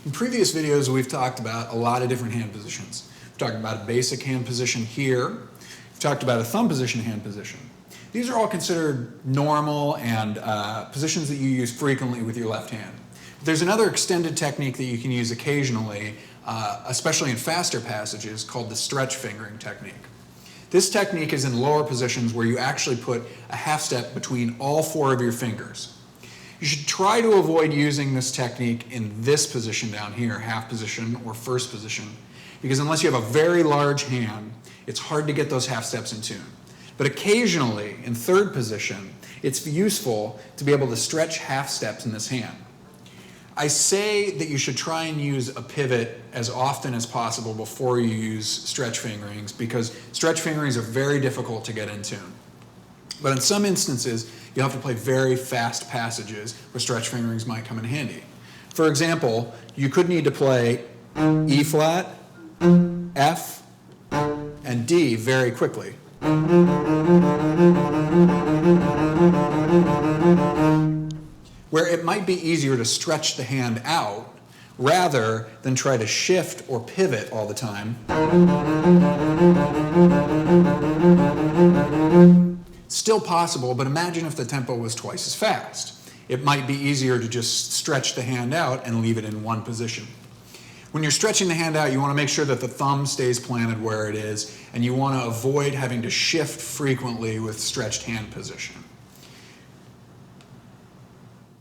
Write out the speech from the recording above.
In previous videos, we've talked about a lot of different hand positions. We've talked about a basic hand position here. We've talked about a thumb position hand position. These are all considered normal and positions that you use frequently with your left hand. But there's another extended technique that you can use occasionally, especially in faster passages, called the stretch fingering technique. This technique is in lower positions where you actually put a half step between all four of your fingers. You should try to avoid using this technique in this position down here, half position or first position, because unless you have a very large hand, it's hard to get those half steps in tune. But occasionally, in third position, it's useful to be able to stretch half steps in this hand. I say that you should try and use a pivot as often as possible before you use stretch fingerings, because stretch fingerings are very difficult to get in tune. But in some instances, you'll have to play very fast passages where stretch fingerings might come in handy. For example, you could need to play E flat, F, and D very quickly. Where it might be easier to stretch the hand out rather than try to shift or pivot all the time. Still possible, but imagine if the tempo was twice as fast. It might be easier to just stretch the hand out and leave it in one position. When you're stretching the hand out, you want to make sure that the thumb stays planted where it is, and you want to avoid having to shift frequently with stretched hand position.